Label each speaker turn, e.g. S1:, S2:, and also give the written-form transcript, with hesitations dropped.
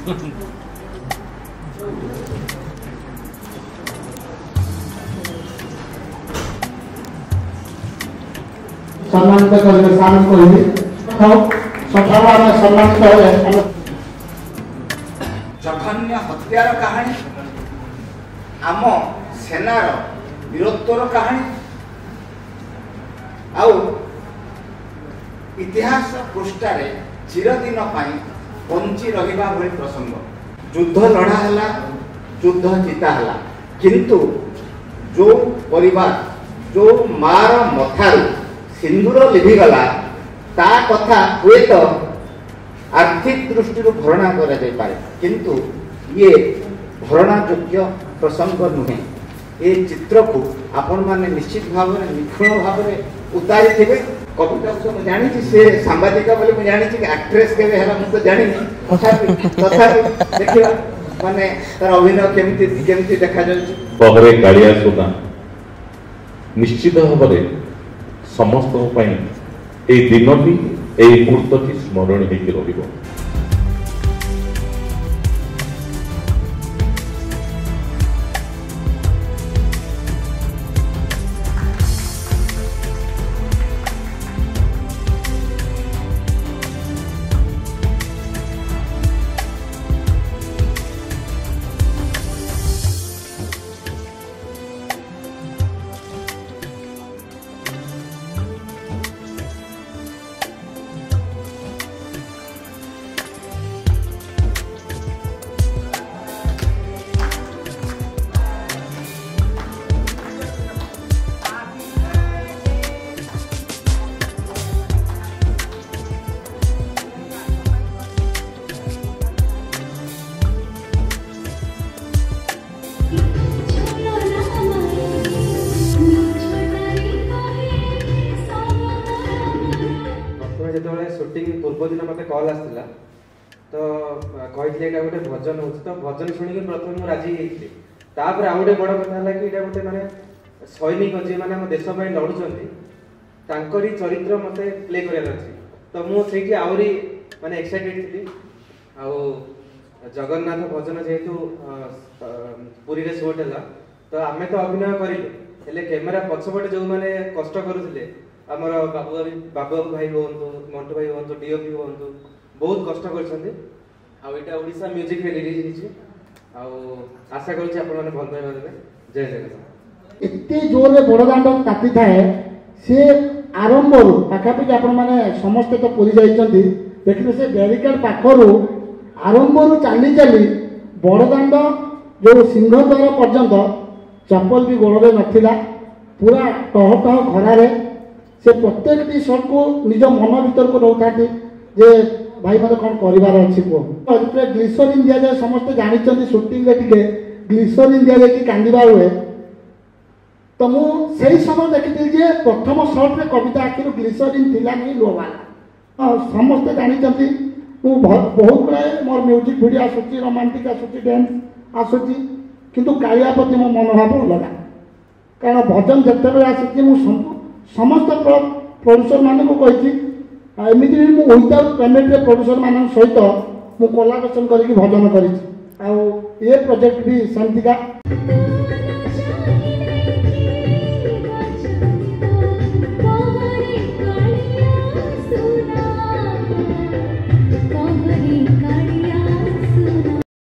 S1: सम्मानित करेंगे शामिल करेंगे सभावा में सम्मानित है
S2: जघन्य हत्यार कहानी आम सेनार वीरत्वर कहानी आउ इतिहास पृष्ठारे चिरदिन बंची रहिबा भली प्रसंग युद्ध लड़ा है युद्ध जीता है किंतु जो परिवार जो मार मथारू सिंदूर लिभिगला ता कथा हुए तो आर्थिक दृष्टि भरणा करे किंतु ये भरणा योग्य प्रसंग नुहे। ये चित्र को आपण माने निश्चित भाव में निखुण भाव में उतारी थे। कविता को जानी से सांबादिक बोले मुझे जानी कि एक्ट्रेस केवे हला मुझे जानी तथापि देखिबा माने तार अभिनय केमिति केमिति देखा जाउछि
S3: बहरे गाड़िया सुना निश्चित भाव में समस्त दिनटी मुहूर्तटी स्मरण हो।
S4: शूटिंग पूर्व दिन मत कल आसाला तो कही गोटे भजन हो तो भजन शुणी प्रथम मुझे राजी होती तापर आउ गोटे बड़ कथा है कि गोटे माने सैनिक जी मैंने आम देश लड़ुंट चरित्र मत प्ले करार अच्छे तो मुझे आहरी माने एक्साइटेड थी आ जगन्नाथ भजन जेहेतु पुरी रे शूट है तो आम तो अभिनय करें कैमेरा पछपटे जो मैंने कष्ट करुले आमर बाबू भाई हूँ मंटू भाई हूँ डीओपी हूँ बहुत कष्ट करटा ओडिशा म्यूजिक रे रिलीज होती आशा करुँच आप भल पाइबा देवे। जय जगन्नाथ।
S1: एते जोर रे बड़दाण्ड ताती थाए से आरंभ पाखापाखि आपण मैंने समस्ते तो पुरी जाइछंती देखिले से बैरिकेड पाखरु आरंभ चली चली बड़दाण्ड जो सिंहद्वार पर्यंत चप्पल भी गोड़े नथिला पूरा टह टह खरारे से प्रत्येक शॉट को निज मन भीतर को नौता जे भाई मतलब कौन करार अच्छी कह ग्लिसरीन दि जाए समस्ते जानते सुटिंग ग्लिसरीन दि जाए कांदा हुए तो मुझे समय देखी प्रथम शॉट रे कविता आखिर ग्लिसरीन थिला नहीं लुहवाला समस्ते जानते बहुत गुड़ाए मोर म्यूजिक वीडियो आसूची रोमांटिक आसूची डांस आसूची किंतु कालिया प्रति मो मनोभाव अलग कारण भजन जिते आसी समस्त प्रोड्यूसर मानक कही एमती भी मुझे विदाउट पेमेंट प्रोड्यूसर मान सहित मुझे कोलाबोरेशन करके भजन कर प्रोजेक्ट भी सेमतिका।